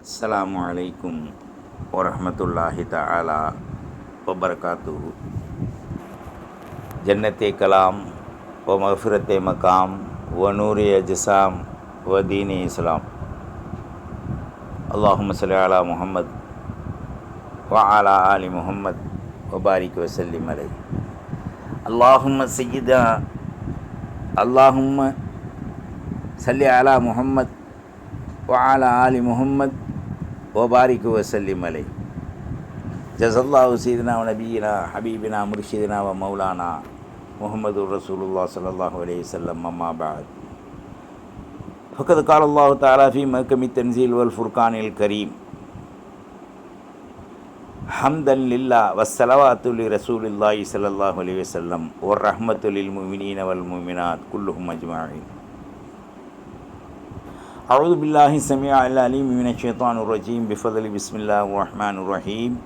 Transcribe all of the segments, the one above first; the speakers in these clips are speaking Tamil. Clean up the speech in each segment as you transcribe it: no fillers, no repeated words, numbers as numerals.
அஸ்ஸலாமு அலைக்கும் வரஹ்மத்துல்லாஹி தஆலா வபரகாத்துஹு. ஜன்னத்தே கலாம் வ மஃபிரத்தே மகாம் வ நூரி அஜ்ஸாம் வ தீனி இஸ்லாம். அல்லாஹும்ம ஸல்லி அலா முஹம்மத் வ அலா ஆலி முஹம்மத் வ பாரிக் வ ஸல்லிம் அலைஹி. அல்லாஹும்ம ஸல்லி அலா முஹம்மத் வ அலா ஆலி முஹம்மத் வபாரிக்கு வசல்லிம் அலை. ஜஸல்லாஹு சீதனா வ நபியினா ஹபீபினா முர்ஷிதினா வ மௌலானா முஹம்மது ரசூலுல்லாஹ் ஸல்லல்லாஹு அலைஹி வஸல்லம். அம்மா பஅத். ஃபக்கத் கால அல்லாஹு தஆலா ஃபீ மஹ்கமி தன்ஸீல் வல் ஃபுர்கானில் கரீம். ஹம்தன் லில்லாஹ் வஸ்ஸலவாத்து லிரசூலில்லாஹி ஸல்லல்லாஹு அலைஹி வஸல்லம் வ ரஹ்மத்து லில் முஃமினீன வல் முஃமினாத் குல்லுஹும் அஜ்மஈன். அஊது பில்லாஹி ஸமீஇல் அலீம் மினஷ் ஷைத்தானிர் ரஜீம். பிஃபத்லி பிஸ்மில்லாஹிர் ரஹ்மானிர் ரஹீம்.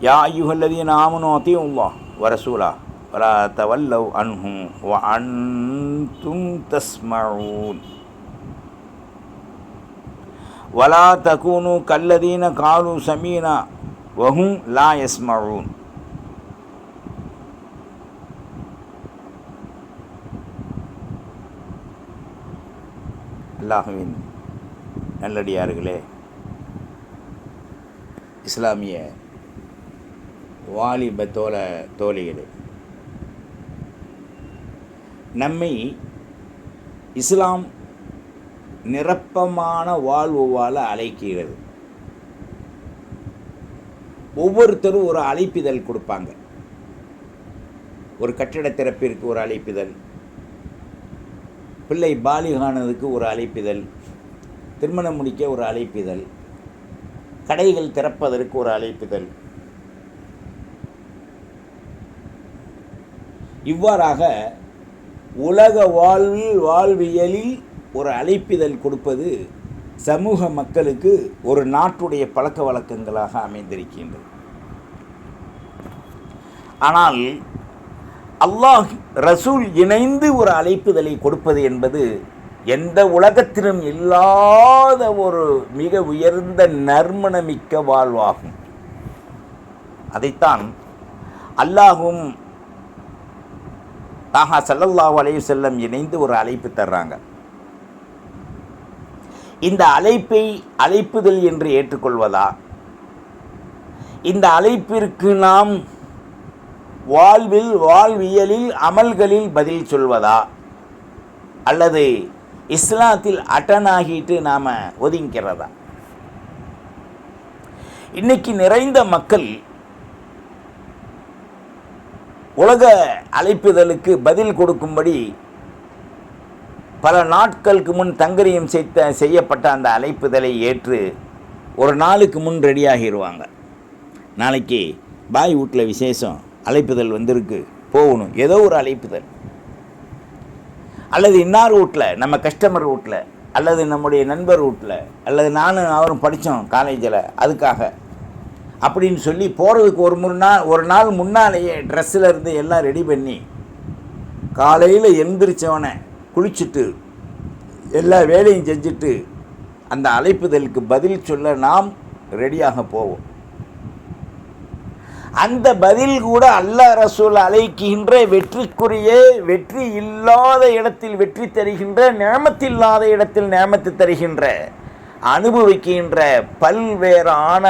யா அய்யுஹல்லதீன ஆமனூ அத்தீஉல்லாஹ் வ ரசூலஹு வ லா தவல்லவ் அன்ஹு வ அன்தும் தஸ்மஊன். வ லா தகூனூ கல்லதீன காலூ ஸமீனா வ ஹும் லா யஸ்மஊன். அல்லாஹுவின் நல்லடியார்களே, இஸ்லாமிய வாலிப தோழிகளே, நம்மை இஸ்லாம் நிரப்பமான வாழ்வு வாழ அழைக்கிறது. ஒவ்வொருத்தரும் ஒரு அழைப்பிதழ் கொடுப்பாங்க. ஒரு கட்டிட திறப்பிற்கு ஒரு அழைப்பிதழ், பிள்ளை பாலிகானதுக்கு ஒரு அழைப்பிதழ், திருமணம் முடிக்க ஒரு அழைப்பிதழ், கடைகள் திறப்பதற்கு ஒரு அழைப்பிதழ். இவ்வாறாக உலக வாழ்வியலில் ஒரு அழைப்பிதழ் கொடுப்பது சமூக மக்களுக்கு ஒரு நாட்டுடைய பழக்க வழக்கங்களாக அமைந்திருக்கின்றது. ஆனால் அல்லாஹ் ரசூல் இணைந்து ஒரு அழைப்புதலை கொடுப்பது என்பது எந்த உலகத்திலும் இல்லாத ஒரு மிக உயர்ந்த நறுமணமிக்க வாழ்வாகும். அதைத்தான் அல்லாஹும் தாஹா ஸல்லல்லாஹு அலைஹி வஸல்லம் இணைந்து ஒரு அழைப்பு தர்றாங்க. இந்த அழைப்பை அழைப்புதல் என்று ஏற்றுக்கொள்வதா, இந்த அழைப்பிற்கு நாம் வாழ்வியலில் அமல்களில் பதில் சொல்வதா, அல்லது இஸ்லாத்தில் அட்டனாகிட்டு நாம் ஒதுங்கிறதா? இன்னைக்கு நிறைந்த மக்கள் உலக அழைப்புதலுக்கு பதில் கொடுக்கும்படி பல நாட்களுக்கு முன் தங்கரியம் செய்யப்பட்ட அந்த அழைப்புதலை ஏற்று ஒரு நாளுக்கு முன் ரெடியாகிடுவாங்க. நாளைக்கு பாய் வீட்டில் விசேஷம், அழைப்புதல் வந்திருக்கு, போகணும், ஏதோ ஒரு அழைப்புதல், அல்லது இன்னார் வீட்டில், நம்ம கஸ்டமர் வீட்டில், அல்லது நம்முடைய நண்பர் வீட்டில், அல்லது நானும் அவரும் படித்தோம் காலேஜில், அதுக்காக அப்படின்னு சொல்லி போகிறதுக்கு ஒரு நாள் முன்னாலேயே ட்ரெஸ்ஸில் இருந்து எல்லாம் ரெடி பண்ணி காலையில் எழுந்திரிச்சவனை குளிச்சுட்டு எல்லா வேலையும் செஞ்சுட்டு அந்த அழைப்புதலுக்கு பதில் சொல்ல நாம் ரெடியாக போவோம். அந்த பதில் கூட அல்லாஹ் ரசூல் அழைக்கின்ற வெற்றிக்குரிய, வெற்றி இல்லாத இடத்தில் வெற்றி தருகின்ற, நியமத்தில்லாத இடத்தில் நியமத்து தருகின்ற, அனுபவிக்கின்ற பல்வேறான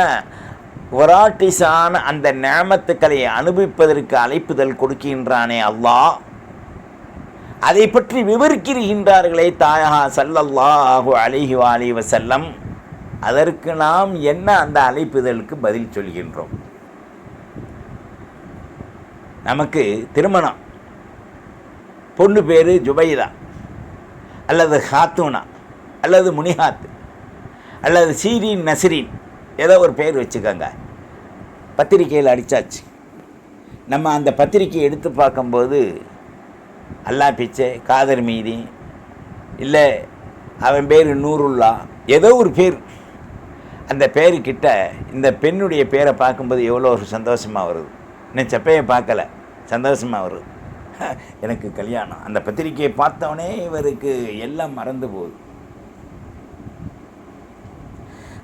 வராட்டிஸான அந்த நியமத்துக்களை அனுபவிப்பதற்கு அழைப்புதல் கொடுக்கின்றானே அல்லாஹ். அதை பற்றி விவரிக்கின்றார்களே தாயகா ஸல்லல்லாஹு அலைஹி வஸல்லம். அதற்கு நாம் என்ன அந்த அழைப்புதலுக்கு பதில் சொல்கின்றோம்? நமக்கு திருமணம், பொண்ணு பேர் ஜுபைதா அல்லது ஹாத்தூனா அல்லது முனிஹாத் அல்லது சீரின் நஸ்ரீன், ஏதோ ஒரு பேர் வச்சுக்கோங்க. பத்திரிக்கையில் அடித்தாச்சு. நம்ம அந்த பத்திரிக்கையை எடுத்து பார்க்கும்போது அல்லா பிச்சை, காதர் மீதி, இல்லை அவன் பேர் நூருல்லா, ஏதோ ஒரு பேர். அந்த பேருக்கிட்ட இந்த பெண்ணுடைய பேரை பார்க்கும்போது எவ்வளோ ஒரு சந்தோஷமாக வருது. இன்னும் செப்பையை பார்க்கல, சந்தோஷமாக வருது. எனக்கு கல்யாணம். அந்த பத்திரிக்கையை பார்த்தவொடனே இவருக்கு எல்லாம் மறந்து போகுது.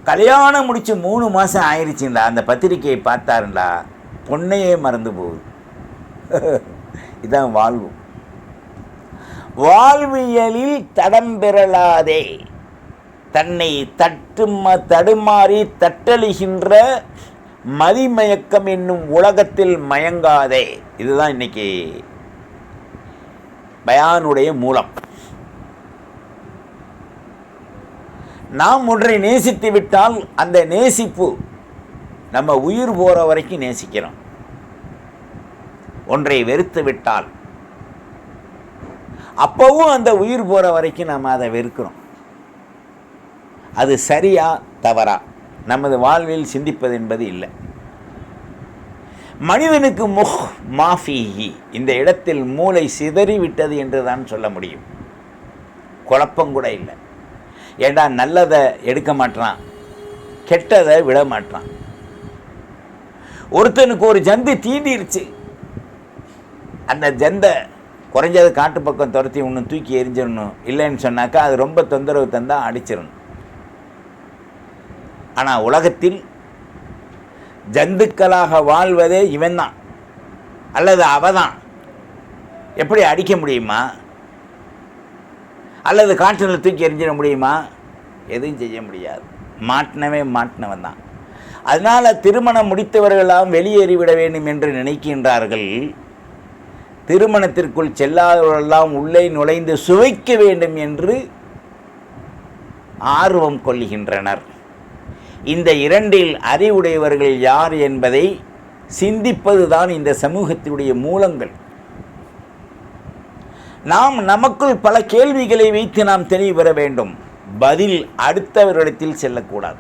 கல்யாணம் முடித்து 3 மாதம் ஆயிடுச்சுண்டா, அந்த பத்திரிக்கையை பார்த்தாருண்டா, பொண்ணையே மறந்து போகுது. இதுதான் வாழ்வு. வாழ்வியலில் தடம் பெறலாதே, தன்னை தடுமாறி தட்டழுகின்ற மதிமயக்கம் என்னும் உலகத்தில் மயங்காதே. இதுதான் இன்னைக்கு பயானுடைய மூலம். நாம் ஒன்றை நேசித்து விட்டால் அந்த நேசிப்பு நம்ம உயிர் போகிற வரைக்கும் நேசிக்கிறோம். ஒன்றை வெறுத்து விட்டால் அப்பவும் அந்த உயிர் போகிற வரைக்கும் நம்ம அதை வெறுக்கிறோம். அது சரியா தவறா நமது வாழ்வில் சிந்திப்பது என்பது இல்லை. மனிதனுக்கு மாஃபிஹி, இந்த இடத்தில் மூளை சிதறிவிட்டது என்று தான் சொல்ல முடியும். குழப்பம் கூட இல்லை. ஏண்டா நல்லதை எடுக்க மாட்டான், கெட்டதை விட மாட்டான். ஒருத்தனுக்கு ஒரு ஜந்து தீண்டிருச்சு, அந்த ஜந்தை குறைஞ்சது காட்டு பக்கம் துரத்தி ஒன்று தூக்கி எரிஞ்சிடணும். இல்லைன்னு சொன்னாக்கா அது ரொம்ப தொந்தரவு தந்தால் அடிச்சிடணும். ஆனால் உலகத்தில் ஜந்துக்களாக வாழ்வதே இவன் தான் அல்லது அவதான். எப்படி அடிக்க முடியுமா? அல்லது காற்றில் தூக்கி எறிஞ்சிட முடியுமா? எதுவும் செய்ய முடியாது. மாட்டினவன் தான். அதனால் திருமணம் முடித்தவர்களெல்லாம் வெளியேறிவிட வேண்டும் என்று நினைக்கின்றார்கள். திருமணத்திற்குள் செல்லாதவர்களெல்லாம் உள்ளே நுழைந்து சுவைக்க வேண்டும் என்று ஆர்வம் கொள்கின்றனர். இந்த இரண்டில் அறிவுடையவர்கள் யார் என்பதை சிந்திப்பதுதான் இந்த சமூகத்தினுடைய மூலங்கள். நாம் நமக்குள் பல கேள்விகளை வைத்து நாம் தெளிவு பெற வேண்டும். பதில் அடுத்தவர்களிடத்தில் செல்லக்கூடாது.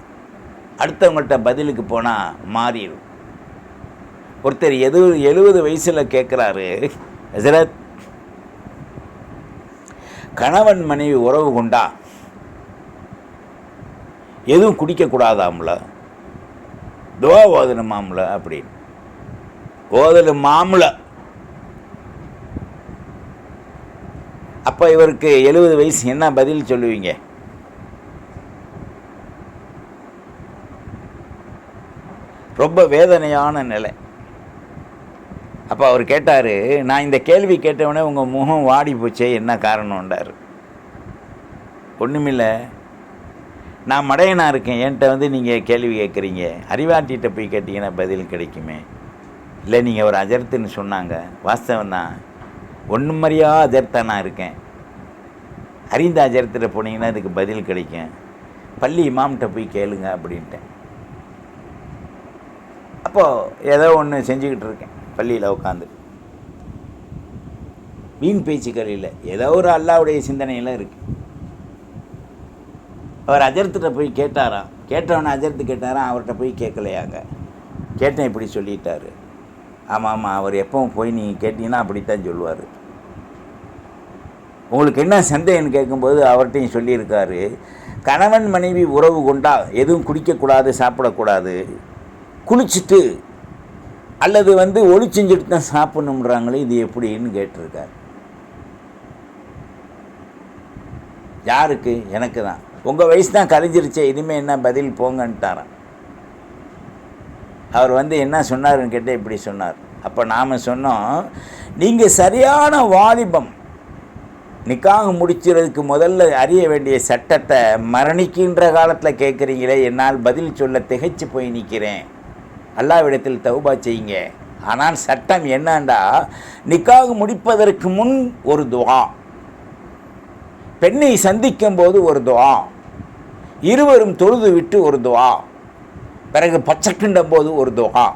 அடுத்தவங்கள்ட்ட பதிலுக்கு போனால் மாறிடும். ஒருத்தர் 70 வயசில் கேட்குறாரு, ஹஸ்ரத், கணவன் மனைவி உறவு கொண்டா எதுவும் குடிக்கக்கூடாதாம்ல, துவா ஓதணுமாம்ல அப்படின்னு. ஓதணுமாம்ல. அப்போ இவருக்கு 70 வயசு, என்ன பதில் சொல்லுவீங்க? ரொம்ப வேதனையான நிலை. அப்போ அவர் கேட்டார், நான் இந்த கேள்வி கேட்டவுடனே உங்கள் முகம் வாடி போச்சே, என்ன காரணம்ன்றார். ஒன்றுமில்லை, நான் மடையனாக இருக்கேன், என்கிட்ட நீங்கள் கேள்வி கேட்குறீங்க. அறிவாட்டிகிட்ட போய் கேட்டிங்கன்னா பதில் கிடைக்குமே. இல்லை, நீங்கள் ஒரு அஜர்த்துன்னு சொன்னாங்க, வாஸ்தவம் தான். ஒன்றும் மாதிரியா அஜர்த்தா நான் இருக்கேன். அறிந்த அஜர்த்திட்ட போனீங்கன்னா அதுக்கு பதில் கிடைக்கும். பள்ளி இமாம்கிட்ட போய் கேளுங்க அப்படின்ட்டேன். அப்போது ஏதோ ஒன்று செஞ்சுக்கிட்டு இருக்கேன் பள்ளியில் உட்காந்து. வீண் பேச்சுக்கள் இல்லை, ஏதோ ஒரு அல்லாவுடைய சிந்தனையில் இருக்குது. அவர் அஜர்த்திட்ட போய் கேட்டாராம். கேட்டவனை அஜர்த்து கேட்டாராம், அவர்கிட்ட போய் கேட்கலையாங்க. கேட்டேன், இப்படி சொல்லிட்டாரு. ஆமாம், அவர் எப்பவும் போய் நீங்கள் கேட்டீங்கன்னா அப்படித்தான் சொல்லுவார். உங்களுக்கு என்ன சந்தேகம்னு கேட்கும்போது அவர்கிட்டையும் சொல்லியிருக்காரு, கணவன் மனைவி உறவு கொண்டா எதுவும் குடிக்கக்கூடாது, சாப்பிடக்கூடாது, குளிச்சுட்டு அல்லது ஒளி செஞ்சுட்டு தான் சாப்பிடணுன்றாங்களே, இது எப்படின்னு கேட்டிருக்காரு. யாருக்கு? எனக்கு தான். உங்கள் வயசு தான் கழிஞ்சிருச்சே, இனிமேல் என்ன பதில் போங்கன்ட்டாரான். அவர் என்ன சொன்னார்னு கேட்டால் இப்படி சொன்னார். அப்போ நாம் சொன்னோம், நீங்கள் சரியான வாலிபம், நிக்காக முடிச்சுறதுக்கு முதல்ல அறிய வேண்டிய சட்டத்தை மரணிக்கின்ற காலத்தில் கேட்குறீங்களே, என்னால் பதில் சொல்ல திகைச்சு போய் நிற்கிறேன். அல்லாஹ்விடத்தில் தௌபா செய்யுங்க. ஆனால் சட்டம் என்னண்டா, நிக்காக முடிப்பதற்கு முன் ஒரு துஆ, பெண்ணை சந்திக்கும் போது ஒரு துஆ, இருவரும் தொழுது விட்டு ஒரு துஆ, பிறகு பச்சைக்கிண்டும் போது ஒரு துஆ,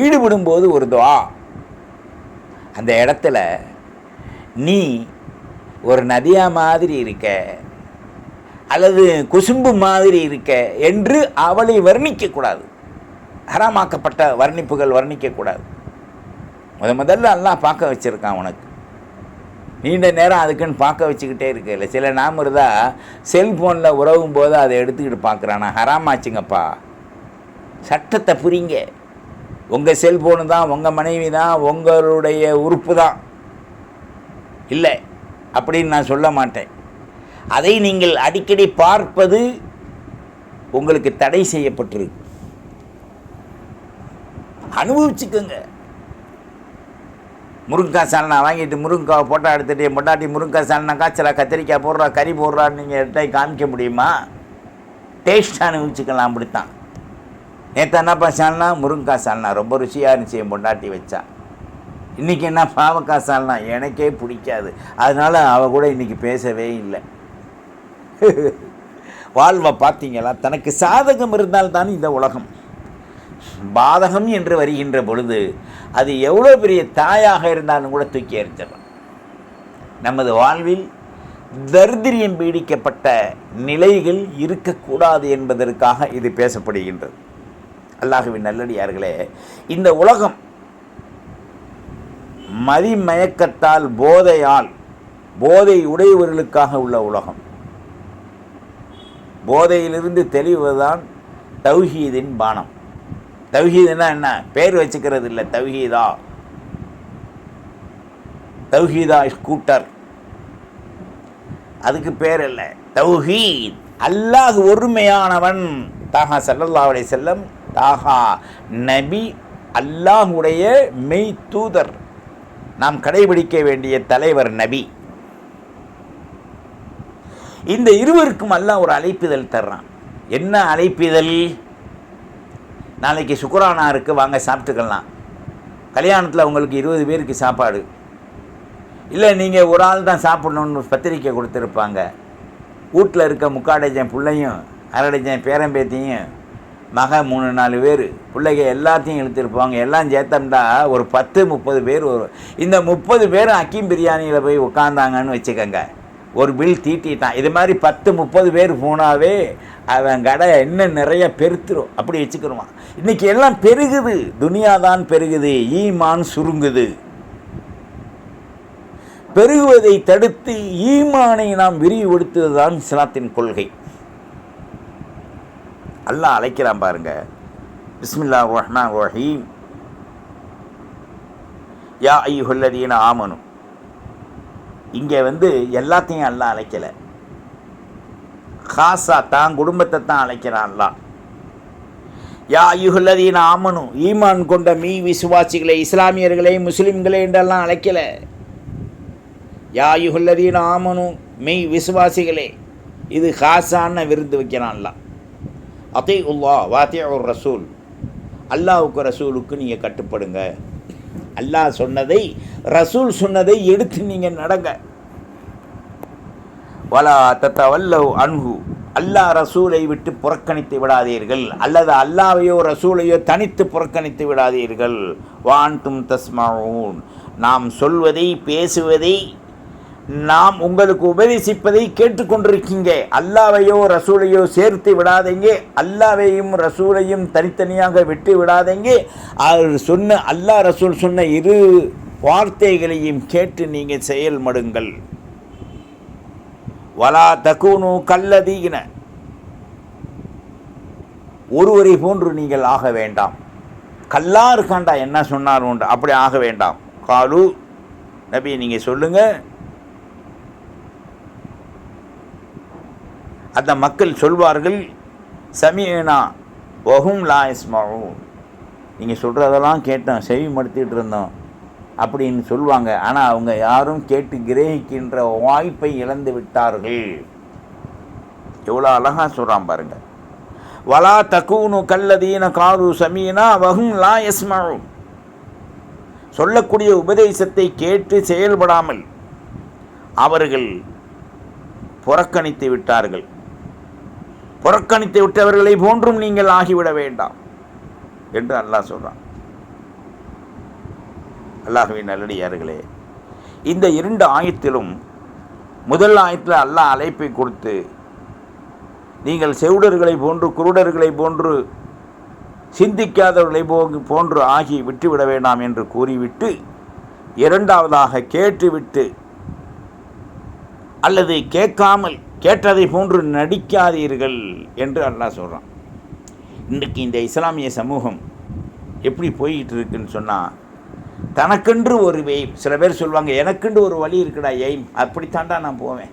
ஈடுபடும் போது ஒரு துஆ. அந்த இடத்துல நீ ஒரு நதியா மாதிரி இருக்க அல்லது குசும்பு மாதிரி இருக்க என்று அவளை வர்ணிக்கக்கூடாது. ஹராமாக்கப்பட்ட வர்ணிப்புகள் வர்ணிக்கக்கூடாது. முதல்ல அல்லாஹ் பார்க்க வச்சுருக்கான் உனக்கு. நீண்ட நேரம் அதுக்குன்னு பார்க்க வச்சுக்கிட்டே இருக்கல. சில நாம இருந்தால் செல்ஃபோனில் உறவும் போது அதை எடுத்துக்கிட்டு பார்க்குறானா, ஹராமாச்சுங்கப்பா. சட்டத்தை புரிங்க. உங்கள் செல்ஃபோனு தான், உங்கள் மனைவி தான், உங்களுடைய உறுப்பு தான். இல்லை அப்படின்னு நான் சொல்ல மாட்டேன். அதை நீங்கள் அடிக்கடி பார்ப்பது உங்களுக்கு தடை செய்யப்பட்டிருக்கு. அனுபவிச்சுக்கோங்க. முருங்கைக்காய் சால்னா வாங்கிட்டு முருங்கைக்காவை போட்டோ எடுத்துகிட்டு பொண்டாட்டி முருங்கைக்காய் சால்னா காய்ச்சலா, கத்திரிக்காய் போடுறா, கறி போடுறான்னு நீங்கள் எடுத்து காமிக்க முடியுமா? டேஸ்ட் அனுபவிச்சுக்கலாம். அப்படித்தான் நேற்று என்னப்பா சால்னா, முருங்கைக்காய் சால்னா ரொம்ப ருசியாக இருந்துச்சு, என் பொண்டாட்டி வச்சா. இன்றைக்கி என்ன பாவக்காய் சால்னா, எனக்கே பிடிக்காது, அதனால் அவள் கூட இன்றைக்கி பேசவே இல்லை. வாழ்வை பார்த்தீங்களா? தனக்கு சாதகம் இருந்தால்தான் இந்த உலகம். பாதகம் என்று வருகின்ற பொழுது அது எவ்வளோ பெரிய தாயாக இருந்தாலும் கூட தூக்கி எறிஞ்சிடலாம். நமது வாழ்வில் தரித்திரியம் பீடிக்கப்பட்ட நிலைகள் இருக்கக்கூடாது என்பதற்காக இது பேசப்படுகின்றது. அல்லாஹ்வின் நல்லடியார்களே, இந்த உலகம் மதிமயக்கத்தால் போதையால் போதை உடையவர்களுக்காக உள்ள உலகம். போதையிலிருந்து தெளிவதுதான் தௌஹீதின் பானம். தௌஹீதுன்னா என்ன? பேர் வச்சுக்கிறது இல்லை. தௌஹீதா ஸ்கூட்டர், அதுக்கு பேர் இல்லை. தௌஹீத், அல்லாஹ் ஒருமையானவன். தாஹா ஸல்லல்லாஹு அலைஹி வஸல்லம், தாஹா நபி, அல்லாஹுடைய மெய் தூதர், நாம் கடைபிடிக்க வேண்டிய தலைவர் நபி. இந்த இருவருக்கும் அல்லாஹ் ஒரு அழைப்பிதழ் தர்றான். என்ன அழைப்பிதழ்? நாளைக்கு சுக்ரானா இருக்குது, வாங்க சாப்பிட்டுக்கலாம். கல்யாணத்தில் உங்களுக்கு 20 பேருக்கு சாப்பாடு இல்லை, நீங்கள் ஒரு ஆள் தான் சாப்பிட்ணுன்னு பத்திரிக்கை கொடுத்துருப்பாங்க. வீட்டில் இருக்க முக்காடஜன் பிள்ளையும் அரடஜன் பேரம்பேத்தியும் மக 3-4 பேர் பிள்ளைங்க எல்லாத்தையும் இழுத்துருப்பாங்க. எல்லாம் சேர்த்தோம்னா ஒரு 10-30 பேர் வரும். இந்த 30 பேரும் அக்கீம் பிரியாணியில் போய் உட்காந்தாங்கன்னு வச்சுக்கோங்க, ஒரு பில் தீட்டிட்டான். இது மாதிரி 10-30 பேர் போனாவே அவன் கடை இன்னும் நிறைய பெருத்துரும். அப்படி வச்சுக்கிடுவான். இன்றைக்கி எல்லாம் பெருகுது, துனியாதான் பெருகுது, ஈமான் சுருங்குது. பெருகுவதை தடுத்து ஈமானை நாம் விரிவுபடுத்துவதுதான் இஸ்லாத்தின் கொள்கை. அல்லாஹ் அழைக்கிறான் பாருங்க. பிஸ்மில்லாஹிர் ரஹ்மானிர் ரஹீம். யா அய்யுஹல்லதீன ஆமனு. இங்கே எல்லாத்தையும் அல்லாஹ் அழைக்கலை, காசா தான் குடும்பத்தை தான் அழைக்கிறான் அல்லாஹ். யா அய்யுஹல்லதீன ஆமனு, ஈமான் கொண்ட விசுவாசிகளை, இஸ்லாமியர்களை, முஸ்லிம்களை என்றெல்லாம் அழைக்கலை. யா அய்யுஹல்லதீன ஆமனு, விசுவாசிகளே, இது காசான விருந்து வைக்கிறான் அல்லாஹ். அத்தீஉல்லாஹ் வஅத்தீஉர் ரசூல், அல்லாஹ்வுக்கு ரசூலுக்கு நீங்கள் கட்டுப்படுங்க. அல்லாஹ் சொன்னதை, ரசூல் சொன்னதை எடுத்து நீங்கள் நடங்க. வலா தத்தவல்லவ் அன்ஹு, அல்லாஹ் ரசூலை விட்டு புறக்கணித்து விடாதீர்கள், அல்லது அல்லாஹ்வையோ ரசூலையோ தனித்து புறக்கணித்து விடாதீர்கள். வான்தும் தஸ்மஊன், நாம் சொல்வதை, பேசுவதை, நாம் உங்களுக்கு உபதேசிப்பதை கேட்டுக்கொண்டிருக்கீங்க. அல்லாஹ்வையோ ரசூலையோ சேர்த்து விடாதீங்க, அல்லாஹ்வையும் ரசூலையும் தனித்தனியாக விட்டு விடாதீங்க. அவர் சொன்ன, அல்லாஹ் ரசூல் சொன்ன 2 வார்த்தைகளையும் கேட்டு நீங்கள் செயல்படுங்கள். வலா தகூனு கல்லதீன, ஒருவரை போன்று நீங்கள் ஆக வேண்டாம். கல்லா இருக்காண்டா, என்ன சொன்னார் உண்டு, அப்படி ஆக வேண்டாம். காலு, நபி நீங்கள் சொல்லுங்கள். அந்த மக்கள் சொல்வார்கள், சமீனா வஹும் லா யஸ்மஊன், நீங்கள் சொல்கிறதெல்லாம் கேட்டோம், செவி மடுத்திட்டு இருந்தோம் அப்படின்னு சொல்லுவாங்க. ஆனால் அவங்க யாரும் கேட்டு கிரகிக்கின்ற வாய்ப்பை இழந்து விட்டார்கள். எவ்வளோ அழகாக சொல்கிறான் பாருங்கள். வலா தகூனு கல்லதீன காலு சமீனா வஹும் லா யஸ்மஊன், சொல்லக்கூடிய உபதேசத்தை கேட்டு செயல்படாமல் அவர்கள் புறக்கணித்து விட்டார்கள். புறக்கணித்து விட்டவர்களை போன்றும் நீங்கள் ஆகிவிட வேண்டாம் என்று அல்லாஹ் சொல்றான். அல்லாஹ்வின் நல்லடியார்களே, இந்த 2 ஆயத்திலும் முதல் ஆயத்தில் அல்லாஹ் அழைப்பை கொடுத்து, நீங்கள் செவிடர்களை போன்று, குருடர்களை போன்று, சிந்திக்காதவர்களை போன்று ஆகி விட்டுவிட வேண்டாம் என்று கூறிவிட்டு, இரண்டாவதாக கேட்டுவிட்டு அல்லது கேட்காமல் கேட்டதை போன்று நடிக்காதீர்கள் என்று அல்லாஹ் சொல்கிறான். இன்றைக்கு இந்த இஸ்லாமிய சமூகம் எப்படி போய்கிட்டு இருக்குன்னு சொன்னால், தனக்கென்று ஒரு சில பேர் சொல்லுவாங்க, எனக்கென்று ஒரு வழி இருக்குடா எய்ம், அப்படித்தாண்டா நான் போவேன்,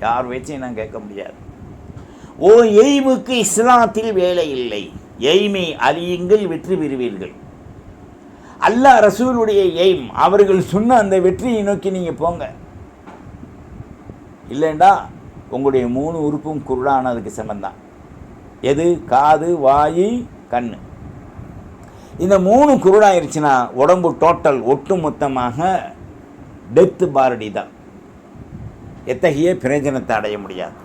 யார் வச்சையும் நான் கேட்க முடியாது. ஓ எய்முக்கு இஸ்லாத்தில் வேலை இல்லை, எய்மை அழியுங்கள் வெற்றி பெறுவீர்கள். அல்லாஹ் ரசூலுடைய எய்ம், அவர்கள் சொன்ன அந்த வெற்றியை நோக்கி நீங்கள் போங்க. இல்லைண்டா உங்களுடைய 3 உறுப்பும் குருடானதுக்கு சமந்தான். எது? காது, வாயு, கண். இந்த 3 குருடாயிருச்சுன்னா உடம்பு டோட்டல் ஒட்டு மொத்தமாக டெத்து பாரடி தான். எத்தகைய பிரயோஜனத்தை அடைய முடியாது.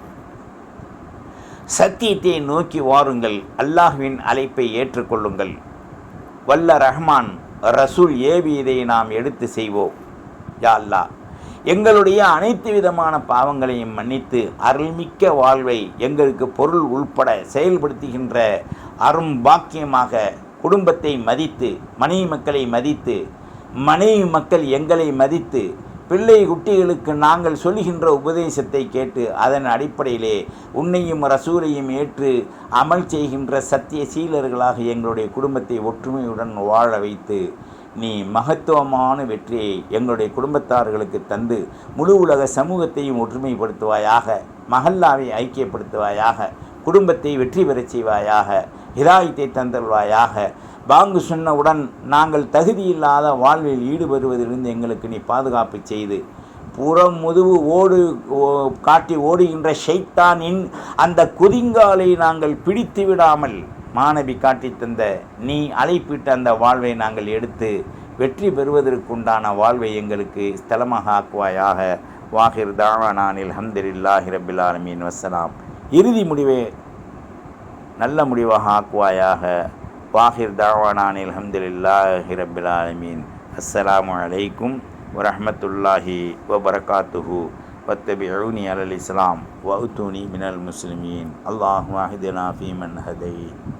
சத்தியத்தை நோக்கி வாருங்கள், அல்லாஹ்வின் அழைப்பை ஏற்றுக்கொள்ளுங்கள். வல்ல ரஹ்மான் ரசூல் ஏவியதை நாம் எடுத்து செய்வோம். யா அல்லாஹ், எங்களுடைய அனைத்து விதமான பாவங்களையும் மன்னித்து அருள்மிக்க வாழ்வை எங்களுக்கு பொருள் உள்பட செயல்படுத்துகின்ற அரும் பாக்கியமாக, குடும்பத்தை மதித்து, மனைவி மக்களை மதித்து, மனைவி மக்கள் எங்களை மதித்து, பிள்ளை குட்டிகளுக்கு நாங்கள் சொல்லுகின்ற உபதேசத்தை கேட்டு அதன் அடிப்படையிலே உன்னையும் ரசூலையும் ஏற்று அமல் செய்கின்ற சத்திய சீலர்களாக எங்களுடைய குடும்பத்தை ஒற்றுமையுடன் வாழ வைத்து நீ மகத்துவமான வெற்றியை எங்களுடைய குடும்பத்தார்களுக்கு தந்து முழு உலக சமூகத்தையும் ஒற்றுமைப்படுத்துவாயாக, மஹல்லாவை ஐக்கியப்படுத்துவாயாக, குடும்பத்தை வெற்றி பெறச் செய்வாயாக, ஹிதாயத்தை தந்தல்வாயாக. பாங்கு சொன்னவுடன் நாங்கள் தகுதியில்லாத வாழ்வில் ஈடுபடுவதிலிருந்து எங்களுக்கு நீ பாதுகாப்பு செய்து புறம் முதுகு காட்டி ஓடுகின்ற ஷைத்தானின் அந்த குதிங்காலை நாங்கள் பிடித்து விடாமல் மாணவி காட்டி தந்த நீ அழைப்பிட்ட அந்த வாழ்வை நாங்கள் எடுத்து வெற்றி பெறுவதற்குண்டான வாழ்வை எங்களுக்கு ஸ்தலமாக ஆக்குவாயாக. வாஹிர் தாவானானில் அல்ஹம்துலில்லாஹி ரப்பில் ஆலமீன். வஸ்ஸலாம். இறுதி முடிவை நல்ல முடிவாக ஆக்குவாயாக. வாஹிர் தாவானானில் அல்ஹம்துலில்லாஹி ரப்பில் ஆலமீன். அஸ்ஸலாமு அலைக்கும் வரஹ்மத்துல்லாஹி வபரகாத்துஹு. வத்தபிஊனி அலல் இஸ்லாம் வஅூதுனி மினல் முஸ்லிமீன். அல்லாஹும்ம அஹ்தினா ஃபீமன் ஹதைத்.